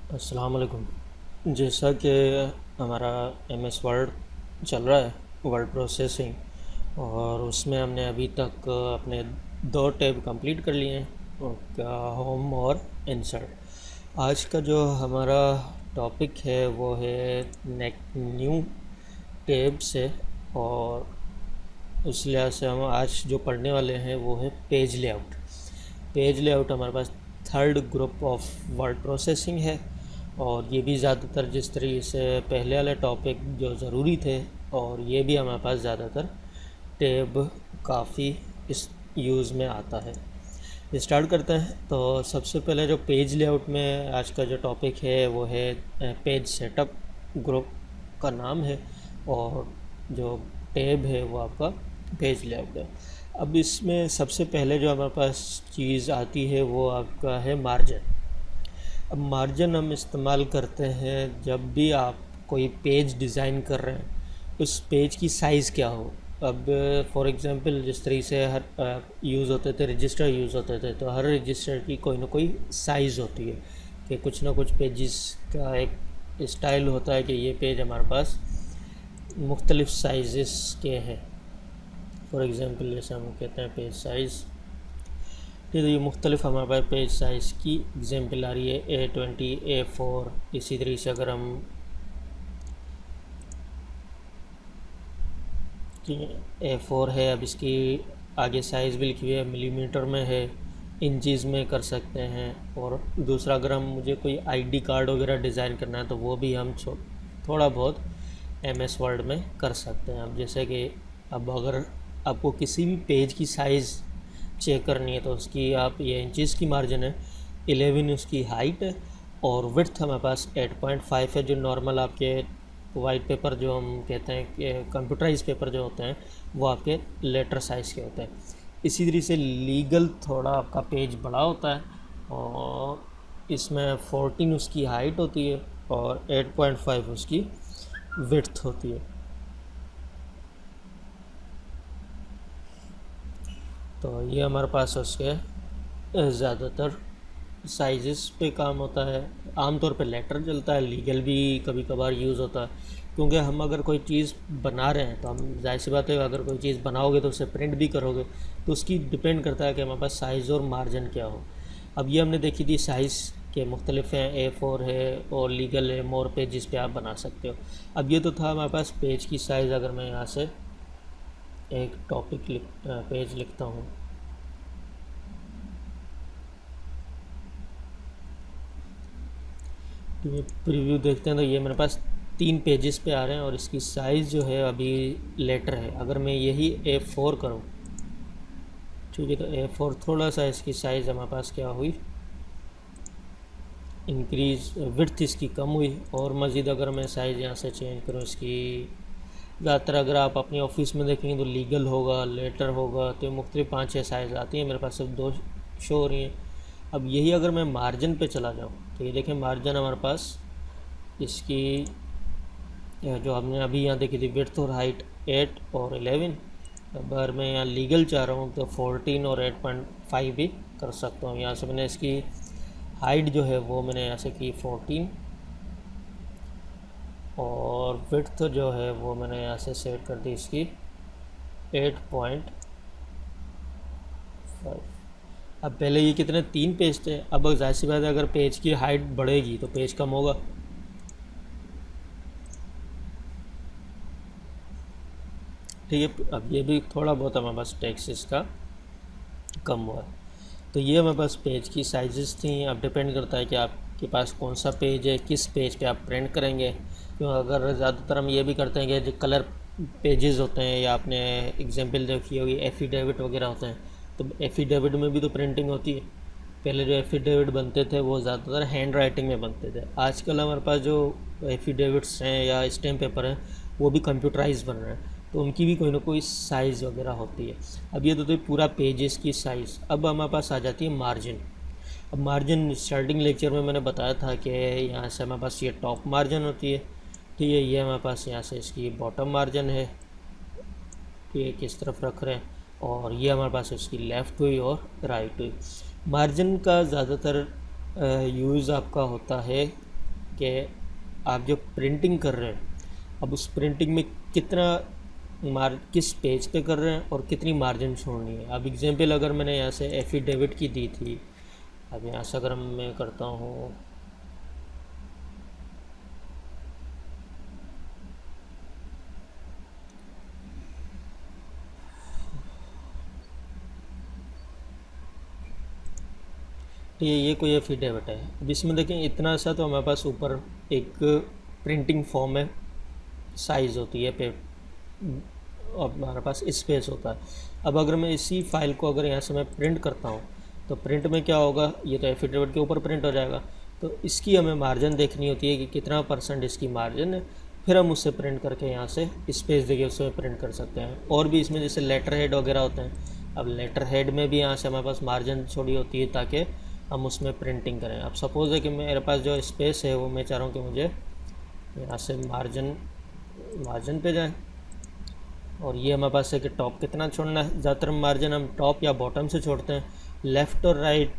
अस्सलाम वालेकुम। जैसा कि हमारा एमएस वर्ड चल रहा है, वर्ड प्रोसेसिंग, और उसमें हमने अभी तक अपने दो टैब कंप्लीट कर लिए हैं, उनका होम और इंसर्ट। आज का जो हमारा टॉपिक है वो है न्यू टैब से, और उस लिहाज से हम आज जो पढ़ने वाले हैं वो है पेज लेआउट। पेज लेआउट हमारे पास third group of word processing है, और ये भी ज़्यादातर जिस तरीके से पहले वाले टॉपिक जो ज़रूरी थे, और ये भी हमारे पास ज़्यादातर टैब काफ़ी इस यूज़ में आता है। स्टार्ट करते हैं। तो सबसे पहले जो पेज लेआउट में आज का जो टॉपिक है वो है पेज सेटअप। ग्रुप का नाम है, और जो टैब है वो आपका पेज लेआउट है। अब इसमें सबसे पहले जो हमारे पास चीज़ आती है वो आपका है मार्जिन। अब मार्जिन हम इस्तेमाल करते हैं जब भी आप कोई पेज डिज़ाइन कर रहे हैं, उस पेज की साइज़ क्या हो। अब फॉर एग्ज़ाम्पल जिस तरीके से हर यूज़ होते थे, रजिस्टर यूज़ होते थे, तो हर रजिस्टर की कोई ना कोई साइज़ होती है कि कुछ ना कुछ पेजेस का एक स्टाइल होता है कि ये पेज हमारे पास मुख्तलिफ़ साइज़ के हैं। फॉर एग्ज़ाम्पल जैसे हम कहते हैं पेज साइज़, तो ये मुख्तलिफ़ हमारे पास पेज साइज़ की एग्जाम्पल आ रही है, A20, A4। इसी तरीके से अगर हम A4 है, अब इसकी आगे साइज़ भी लिखी हुई है, मिलीमीटर में है, इंचज़ में कर सकते हैं। और दूसरा, अगर हम मुझे कोई आईडी कार्ड वगैरह डिज़ाइन करना है तो वो भी हम थोड़ा बहुत एमएस वर्ड में कर सकते हैं। अब जैसे कि अब अगर आपको किसी भी पेज की साइज़ चेक करनी है तो उसकी आप ये इंचज़ की मार्जिन है, 11 उसकी हाइट है, और विड्थ हमारे पास 8.5 है। जो नॉर्मल आपके वाइट पेपर जो हम कहते हैं कि कंप्यूटराइज पेपर जो होते हैं वो आपके लेटर साइज़ के होते हैं। इसी तरीके से लीगल थोड़ा आपका पेज बड़ा होता है, और इसमें 14 उसकी हाइट होती है और 8.5 उसकी विड्थ होती है। तो ये हमारे पास उसके ज़्यादातर साइज़ पे काम होता है। आमतौर पे लेटर चलता है, लीगल भी कभी कभार यूज़ होता है, क्योंकि हम अगर कोई चीज़ बना रहे हैं तो हम जाहिर सी बात है अगर कोई चीज़ बनाओगे तो उसे प्रिंट भी करोगे, तो उसकी डिपेंड करता है कि हमारे पास साइज़ और मार्जिन क्या हो। अब ये हमने देखी थी साइज़ के मुख्तलिफ हैं, A4 है और लीगल है, मोर पेजिस पे आप बना सकते हो। अब ये तो था हमारे पास पेज की साइज़। अगर मैं यहाँ से एक पेज लिखता हूँ, तो ये प्रीव्यू देखते हैं तो ये मेरे पास 3 पेजेस पे आ रहे हैं, और इसकी साइज़ जो है अभी लेटर है। अगर मैं यही A4 करूँ, ठीक है, तो A4 थोड़ा सा इसकी साइज़ हमारे पास क्या हुई, इंक्रीज़, विड्थ इसकी कम हुई। और मज़ीद अगर मैं साइज़ यहाँ से चेंज करूँ इसकी, ज़्यादातर अगर आप अपने ऑफिस में देखेंगे तो लीगल होगा, लेटर होगा, तो मुख्तलिफ 5-6 साइज़ आती हैं। मेरे पास सिर्फ 2 शो हो रही हैं। अब यही अगर मैं मार्जिन पे चला जाऊँ तो ये देखें, मार्जिन हमारे पास इसकी जो हमने अभी यहाँ देखी थी, विड्थ और हाइट 8 और 11। अगर मैं यहाँ लीगल चाह रहा हूँ तो 14 और 8.5 भी कर सकता हूँ। यहाँ से मैंने इसकी हाइट जो है वो मैंने यहाँ से की 14, और विड्थ जो है वो मैंने यहाँ से सेट कर दी इसकी 8.5। अब पहले ये कितने 3 पेज थे, अब जाहिर सी बात है अगर पेज की हाइट बढ़ेगी तो पेज कम होगा। ठीक है, अब ये भी थोड़ा बहुत हमारे पास टेक्स्ट इसका कम हुआ है। तो ये हमारे पास पेज की साइजेस थी। अब डिपेंड करता है कि आपके पास कौन सा पेज है, किस पेज पे आप प्रिंट करेंगे। क्यों, अगर ज़्यादातर हम ये भी करते हैं कि जो कलर पेजेस होते हैं, या आपने एग्जांपल देखी होगी एफिडेविट वगैरह होते हैं, तो एफिडेविट में भी तो प्रिंटिंग होती है। पहले जो एफिडेविट बनते थे वो ज़्यादातर हैंड राइटिंग में बनते थे। आजकल हमारे पास जो एफिडेविट्स हैं या स्टैम्प पेपर हैं वो भी कंप्यूटराइज बन रहे हैं, तो उनकी भी कोई ना कोई साइज़ वगैरह होती है। अब ये तो पूरा पेजेस की साइज़। अब हमारे पास आ जाती है मार्जिन। अब मार्जिन स्टार्टिंग लेक्चर में मैंने बताया था कि यहाँ से हमारे पास ये टॉप मार्जिन होती है, ठीक है, ये हमारे पास यहाँ से इसकी बॉटम मार्जिन है कि किस तरफ रख रहे हैं, और ये हमारे पास इसकी लेफ़्ट हुई और राइट हुई। मार्जिन का ज़्यादातर यूज़ आपका होता है कि आप जो प्रिंटिंग कर रहे हैं, अब उस प्रिंटिंग में कितना किस पेज पे कर रहे हैं और कितनी मार्जिन छोड़नी है। अब एग्जांपल अगर मैंने यहाँ से एफिडेविट की दी थी, अब यहाँ से अगर मैं करता हूँ, तो ये कोई एफिडेविट है। अब इसमें देखें इतना सा तो हमारे पास ऊपर एक प्रिंटिंग फॉर्म है, साइज़ होती है पे, और हमारे पास स्पेस होता है। अब अगर मैं इसी फाइल को अगर यहाँ से मैं प्रिंट करता हूँ, तो प्रिंट में क्या होगा, ये तो एफिडेविट के ऊपर प्रिंट हो जाएगा। तो इसकी हमें मार्जिन देखनी होती है कि कितना % इसकी मार्जिन है, फिर हम उससे प्रिंट करके यहाँ से स्पेस देके उसमें प्रिंट कर सकते हैं। और भी इसमें जैसे लेटर हेड वगैरह होते हैं, अब लेटर हेड में भी यहाँ से हमारे पास मार्जिन छोड़ी होती है ताकि हम उसमें प्रिंटिंग करें। अब सपोज़ है कि मेरे पास जो स्पेस है वो मैं चाह रहा हूँ कि मुझे यहाँ से मार्जिन पे जाए, और ये हमारे पास है कि टॉप कितना छोड़ना है। ज़्यादातर मार्जिन हम टॉप या बॉटम से छोड़ते हैं। लेफ़्ट और राइट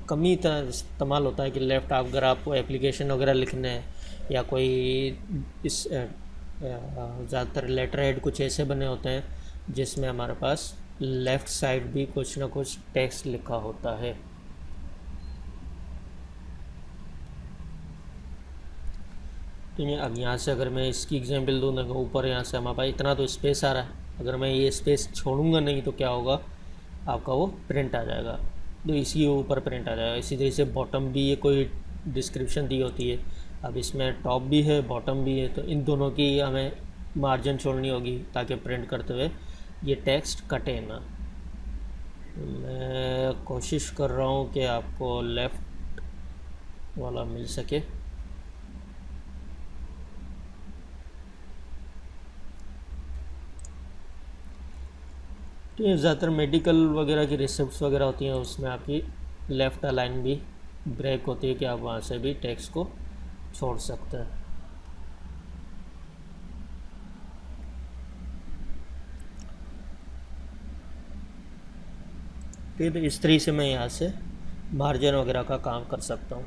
कम ही इस्तेमाल होता है कि लेफ़्ट अगर आपको एप्लीकेशन वगैरह लिखने हैं या कोई इस ज़्यादातर लेटर हेड कुछ ऐसे बने होते हैं जिसमें हमारे पास लेफ़्ट साइड भी कुछ ना कुछ टेक्स्ट लिखा होता है। ठीक है, अब यहाँ से अगर मैं इसकी एग्जांपल दूँ ना, ऊपर यहाँ से हमारे पास इतना तो स्पेस आ रहा है, अगर मैं ये स्पेस छोड़ूंगा नहीं तो क्या होगा, आपका वो प्रिंट आ जाएगा, तो इसी ऊपर प्रिंट आ जाएगा। इसी तरह से बॉटम भी ये कोई डिस्क्रिप्शन दी होती है, अब इसमें टॉप भी है बॉटम भी है, तो इन दोनों की हमें मार्जिन छोड़नी होगी ताकि प्रिंट करते हुए ये टेक्स्ट कटे ना। मैं कोशिश कर रहा हूँ कि आपको लेफ़्ट वाला मिल सके। तो ये ज़्यादातर मेडिकल वगैरह की रिसिप्ट्स वगैरह होती हैं, उसमें आपकी लेफ़्ट अलाइन भी ब्रेक होती है कि आप वहाँ से भी टेक्स्ट को छोड़ सकते हैं। फिर इस तरीके से मैं यहाँ से मार्जिन वगैरह का काम कर सकता हूँ।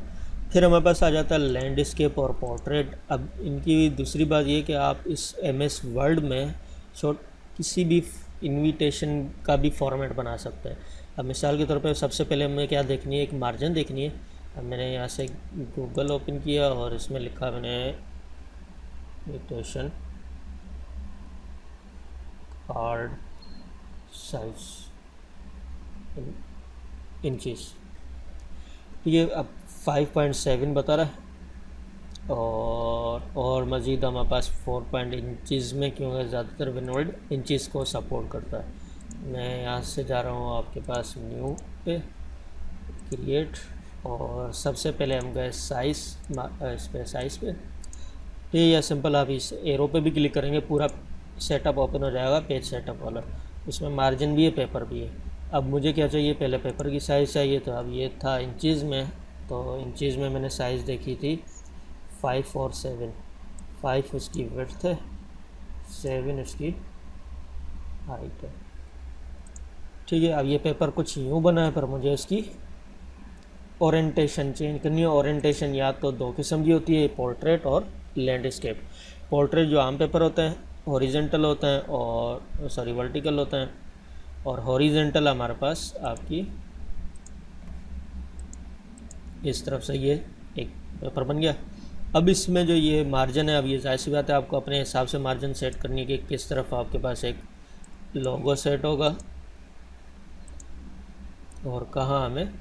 फिर हमारे पास आ जाता है लैंडस्केप और पोर्ट्रेट। अब इनकी दूसरी बात ये कि आप इस MS वर्ड में किसी भी इनविटेशन का भी फॉर्मेट बना सकते हैं। अब मिसाल के तौर पे सबसे पहले हमें क्या देखनी है, एक मार्जिन देखनी है। अब मैंने यहाँ से गूगल ओपन किया और इसमें लिखा मैंने इनविटेशन कार्ड साइज इंचेस, ठीक है। अब 5.7 बता रहा है, और मज़ीद हमारे पास 4 इंचज़ में, क्योंकि ज़्यादातर विनवर्ड इंचज़ को सपोर्ट करता है। मैं यहाँ से जा रहा हूँ आपके पास न्यू पे, क्रिएट, और सबसे पहले हम गए साइज़, इस पर साइज़ पे, तो ये सिंपल आप इस एरो पे भी क्लिक करेंगे पूरा सेटअप ओपन हो जाएगा, पेज सेटअप वाला। उसमें मार्जिन भी है, पेपर भी है। अब मुझे क्या चाहिए, पहले पेपर की साइज़ चाहिए, तो अब ये था इंचज़ में, तो इंचज़ में मैंने साइज़ देखी थी 5 और 7। 5 उसकी विड्थ है, 7 उसकी हाइट है, ठीक है। अब ये पेपर कुछ यूँ बना है, पर मुझे इसकी ओरिएंटेशन चेंज करनी है। ओरिएंटेशन या तो दो किस्म की होती है, पोर्ट्रेट और लैंडस्केप। पोर्ट्रेट जो आम पेपर होते हैं हॉरिजेंटल होते हैं, और सॉरी वर्टिकल होते हैं, और हॉरिजेंटल हमारे पास आपकी इस तरफ से ये एक पेपर बन गया। अब इसमें जो ये मार्जिन है, अब ये जाहिर सी बात है आपको अपने हिसाब से मार्जिन सेट करनी है कि किस तरफ आपके पास एक लोगो सेट होगा और कहाँ हमें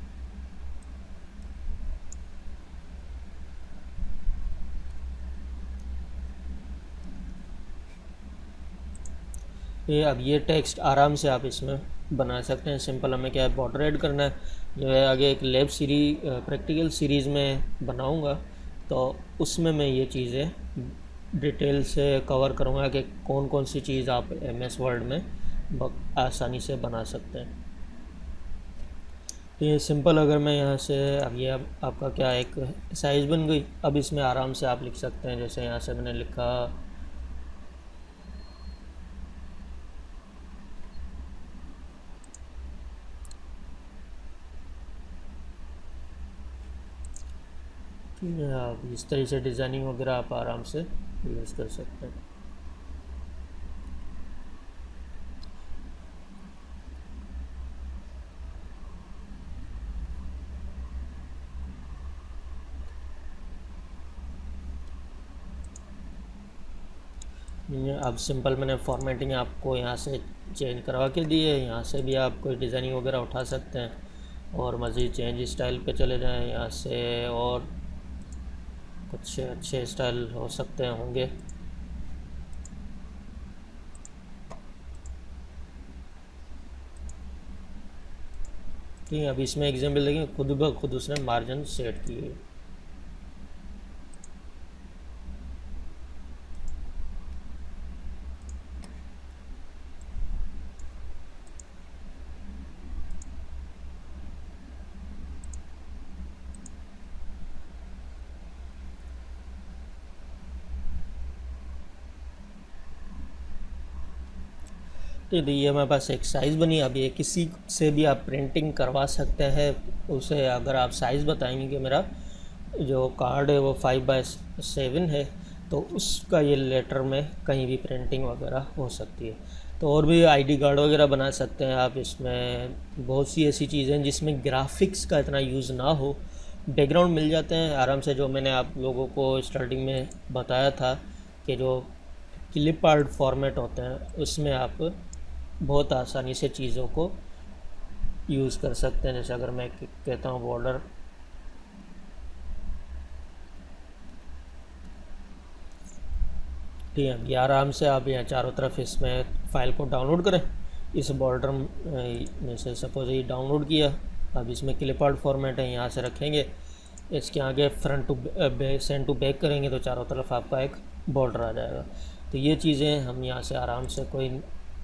अब ये टेक्स्ट आराम से आप इसमें बना सकते हैं। सिंपल हमें क्या है, बॉर्डर ऐड करना है, जो है आगे एक लैब सीरीज प्रैक्टिकल सीरीज़ में बनाऊंगा, तो उसमें मैं ये चीज़ें डिटेल से कवर करूँगा कि कौन कौन सी चीज़ आप MS वर्ड में आसानी से बना सकते हैं। तो ये सिंपल अगर मैं यहाँ से, अब ये अब आपका क्या एक साइज़ बन गई। अब इसमें आराम से आप लिख सकते हैं, जैसे यहाँ से मैंने लिखा ठीक है, आप इस तरह से डिज़ाइनिंग वगैरह आप आराम से यूज़ कर सकते हैं। ये अब सिंपल मैंने फॉर्मेटिंग आपको यहाँ से चेंज करवा के दी है। यहाँ से भी आप कोई डिज़ाइनिंग वगैरह उठा सकते हैं और मज़ीद चेंज स्टाइल पे चले जाएं यहाँ से, और कुछ अच्छे स्टाइल हो सकते हैं होंगे। ठीक है, अब इसमें एग्जाम्पल देखें, खुद ब खुद उसने मार्जिन सेट किए। तो ये हमारे पास एक साइज़ बनी। अब ये किसी से भी आप प्रिंटिंग करवा सकते हैं। उसे अगर आप साइज़ बताएंगे कि मेरा जो कार्ड है वो 5/7 है, तो उसका ये लेटर में कहीं भी प्रिंटिंग वगैरह हो सकती है। तो और भी आईडी कार्ड वगैरह बना सकते हैं आप। इसमें बहुत सी ऐसी चीज़ें हैं जिसमें ग्राफिक्स का इतना यूज़ ना हो, बैकग्राउंड मिल जाते हैं आराम से। जो मैंने आप लोगों को स्टार्टिंग में बताया था कि जो क्लिप आर्ट फॉर्मेट होते हैं, उसमें आप बहुत आसानी से चीज़ों को यूज़ कर सकते हैं। जैसे अगर मैं कहता हूँ बॉर्डर, ठीक है, ये आराम से आप यहाँ चारों तरफ इसमें फ़ाइल को डाउनलोड करें। इस बॉर्डर में से सपोज ये डाउनलोड किया, अब इसमें क्लिप आर्ट फॉर्मेट है, यहाँ से रखेंगे। इसके आगे front to send to back करेंगे तो चारों तरफ आपका एक बॉर्डर आ जाएगा। तो ये चीज़ें हम यहाँ से आराम से कोई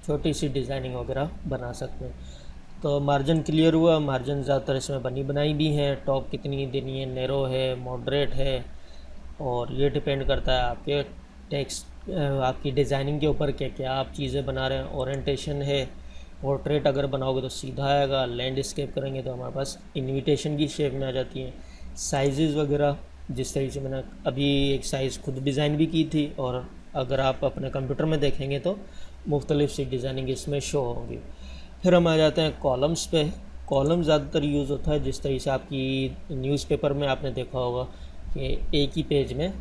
छोटी सी डिज़ाइनिंग वगैरह बना सकते हैं। तो मार्जिन क्लियर हुआ। मार्जिन ज़्यादातर इसमें बनी बनाई भी हैं। टॉप कितनी देनी है, नैरो है, मॉडरेट है, और ये डिपेंड करता है आपके टेक्स्ट आपकी डिज़ाइनिंग के ऊपर कि क्या आप चीज़ें बना रहे हैं। ओरिएंटेशन है, पोर्ट्रेट अगर बनाओगे तो सीधा आएगा, लैंडस्केप करेंगे तो हमारे पास इनविटेशन की शेप में आ जाती हैं। साइज़ वगैरह जिस तरीके से मैंने अभी एक साइज़ खुद डिज़ाइन भी की थी, और अगर आप अपने कंप्यूटर में देखेंगे तो मुख्तलिफ सी डिज़ाइनिंग इसमें शो होंगी। फिर हम आ जाते हैं कॉलम्स पे। कॉलम ज़्यादातर यूज़ होता है जिस तरीके से आपकी न्यूज़पेपर में आपने देखा होगा कि एक ही पेज में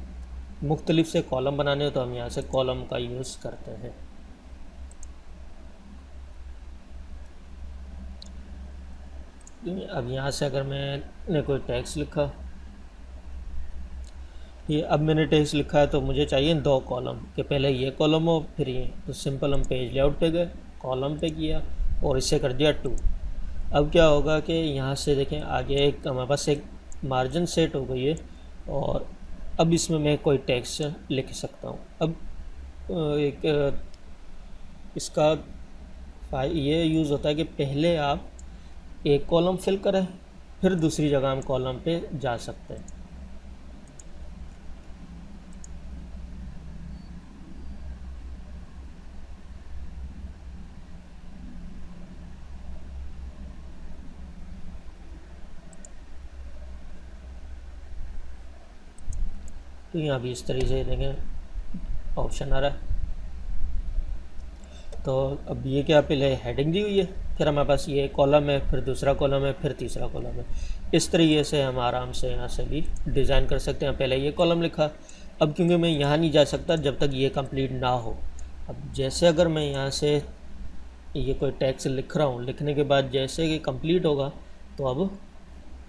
मुख्तलिफ से कॉलम बनाने हो, तो हम यहाँ से कॉलम का यूज़ करते हैं। अब यहाँ से अगर मैंने कोई टेक्स्ट लिखा, ये अब मैंने टेक्स्ट लिखा है तो मुझे चाहिए 2 कॉलम, कि पहले ये कॉलम हो फिर ये। तो सिंपल हम पेज लेआउट पे गए, कॉलम पे किया और इससे कर दिया 2। अब क्या होगा कि यहाँ से देखें आगे एक हमारे पास एक मार्जिन सेट हो गई है, और अब इसमें मैं कोई टेक्स्ट लिख सकता हूँ। अब इसका ये यूज़ होता है कि पहले आप एक कॉलम फिल करें, फिर दूसरी जगह हम कॉलम पे जा सकते हैं। तो यहाँ भी इस तरीके से देखें ऑप्शन आ रहा है। तो अब ये क्या, पहले हेडिंग दी हुई है, फिर हमारे पास ये कॉलम है, फिर दूसरा कॉलम है, फिर तीसरा कॉलम है। इस तरीके से हम आराम से यहाँ से भी डिज़ाइन कर सकते हैं। पहले ये कॉलम लिखा, अब क्योंकि मैं यहाँ नहीं जा सकता जब तक ये कंप्लीट ना हो। अब जैसे अगर मैं यहाँ से ये कोई टेक्स्ट लिख रहा हूँ, लिखने के बाद जैसे कि कंप्लीट होगा तो अब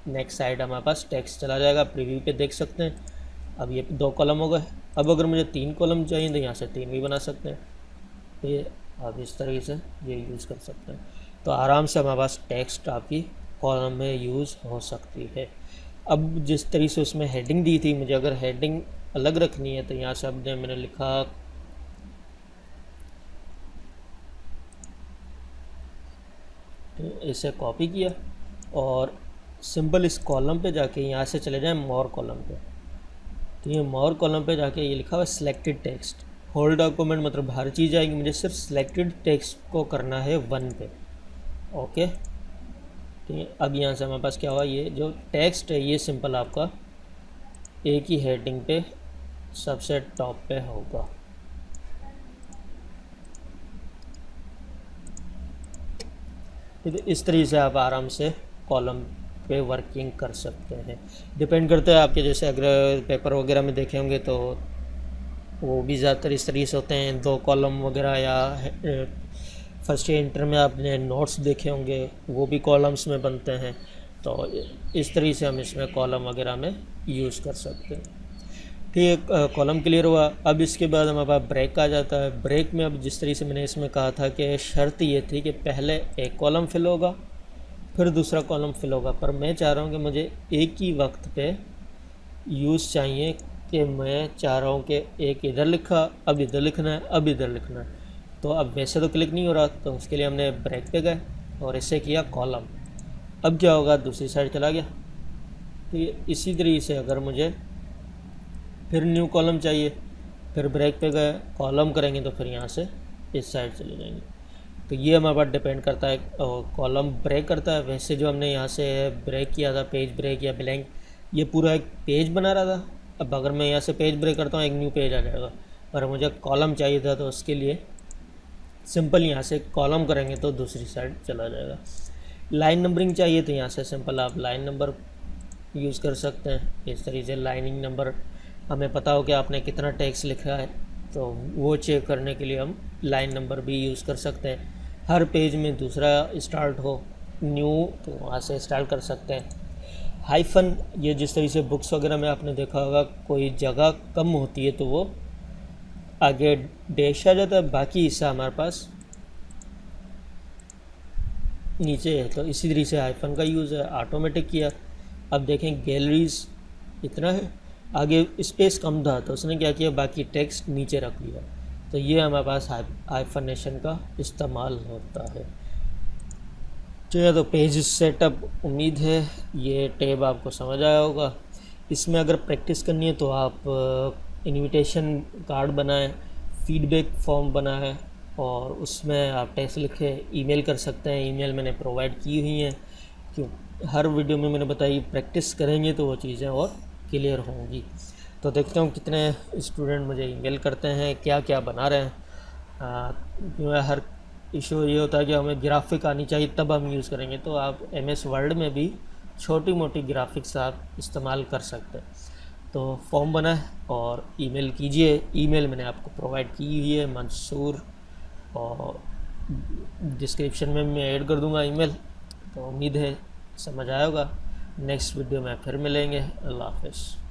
नेक्स्ट साइड हमारे पास टेक्स्ट चला जाएगा। प्रीव्यू पे देख सकते हैं अब ये 2 कॉलम हो गए। अब अगर मुझे 3 कॉलम चाहिए तो यहाँ से 3 भी बना सकते हैं। तो ये आप इस तरीके से ये यूज़ कर सकते हैं। तो आराम से हमारे पास टेक्स्ट आपकी कॉलम में यूज़ हो सकती है। अब जिस तरीके से उसमें हेडिंग दी थी, मुझे अगर हेडिंग अलग रखनी है तो यहाँ से अब मैंने लिखा तो इसे कॉपी किया और सिंपल इस कॉलम पे जाके यहाँ से चले जाएं मोर कॉलम पे। तो ये मोर कॉलम पे जाके ये लिखा हुआ सिलेक्टेड टेक्स्ट, होल डॉक्यूमेंट मतलब हर चीज़ आएगी, मुझे सिर्फ सिलेक्टेड टेक्स्ट को करना है 1 पे। ओके, ठीक है। अब यहाँ से हमारे पास क्या हुआ, ये जो टेक्स्ट है ये सिंपल आपका एक ही हेडिंग पे सबसे टॉप पे होगा। तो इस तरीके से आप आराम से कॉलम पे वर्किंग कर सकते हैं। डिपेंड करता है आपके, जैसे अगर पेपर वगैरह में देखे होंगे तो वो भी ज़्यादातर इस तरीके से होते हैं, 2 कॉलम वगैरह, या फर्स्ट ईयर इंटर में आपने नोट्स देखे होंगे वो भी कॉलम्स में बनते हैं। तो इस तरीके से हम इसमें कॉलम वगैरह में यूज़ कर सकते हैं। ठीक है, कॉलम क्लियर हुआ। अब इसके बाद हमारे पास ब्रेक आ जाता है। ब्रेक में अब जिस तरीके से मैंने इसमें कहा था कि शर्त ये थी कि पहले एक कॉलम फिल होगा फिर दूसरा कॉलम फिल होगा, पर मैं चाह रहा हूँ कि मुझे एक ही वक्त पे यूज़ चाहिए, कि मैं चाह रहा हूँ कि एक इधर लिखा, अब इधर लिखना है, अब इधर लिखना है। तो अब वैसे तो क्लिक नहीं हो रहा, तो उसके लिए हमने ब्रेक पे गए और इससे किया कॉलम। अब क्या होगा, दूसरी साइड चला गया। तो ये इसी तरीके से अगर मुझे फिर न्यू कॉलम चाहिए, फिर ब्रेक पे गए, कॉलम करेंगे तो फिर यहाँ से इस साइड चले जाएंगे। तो ये हमारे पास डिपेंड करता है, कॉलम ब्रेक करता है। वैसे जो हमने यहाँ से ब्रेक किया था, पेज ब्रेक या ब्लैंक, ये पूरा एक पेज बना रहा था। अब अगर मैं यहाँ से पेज ब्रेक करता हूँ, एक न्यू पेज आ जाएगा, पर मुझे कॉलम चाहिए था तो उसके लिए सिंपल यहाँ से कॉलम करेंगे तो दूसरी साइड चला जाएगा। लाइन नंबरिंग चाहिए तो यहाँ से सिंपल आप लाइन नंबर यूज़ कर सकते हैं। इस तरीके से लाइनिंग नंबर, हमें पता हो कि आपने कितना टेक्स्ट लिखा है, तो वो चेक करने के लिए हम लाइन नंबर भी यूज़ कर सकते हैं। हर पेज में दूसरा स्टार्ट हो न्यू, तो वहाँ से स्टार्ट कर सकते हैं। हाइफन, ये जिस तरीके से बुक्स वगैरह में आपने देखा होगा, कोई जगह कम होती है तो वो आगे डैश आ जाता है, बाकी हिस्सा हमारे पास नीचे है। तो इसी तरीके से हाइफन का यूज़ है, ऑटोमेटिक किया। अब देखें गैलरीज इतना है, आगे स्पेस कम था तो उसने क्या किया, बाकी टेक्स्ट नीचे रख लिया। तो ये हमारे पास हाइफनेशन का इस्तेमाल होता है। ठीक है, तो पेज सेटअप, उम्मीद है ये टैब आपको समझ आया होगा। इसमें अगर प्रैक्टिस करनी है तो आप इनविटेशन कार्ड बनाएं, फीडबैक फॉर्म बनाएं और उसमें आप टेक्स्ट लिखें, ईमेल कर सकते हैं। ईमेल मैंने प्रोवाइड की हुई हैं, क्यों हर वीडियो में मैंने बताई, प्रैक्टिस करेंगे तो वो चीज़ें और क्लियर होंगी। तो देखते हूँ कितने स्टूडेंट मुझे ईमेल करते हैं, क्या क्या बना रहे हैं। हर इशू ये होता है कि हमें ग्राफिक आनी चाहिए तब हम यूज़ करेंगे, तो आप MS वर्ड में भी छोटी मोटी ग्राफिक्स आप इस्तेमाल कर सकते हैं। तो फॉर्म बना है और ईमेल कीजिए। ईमेल मैंने आपको प्रोवाइड की हुई है, मंसूर, और डिस्क्रिप्शन में मैं ऐड कर दूंगा ईमेल। तो उम्मीद है समझ आया होगा। नेक्स्ट वीडियो में फिर मिलेंगे। अल्लाह हाफ़िज़।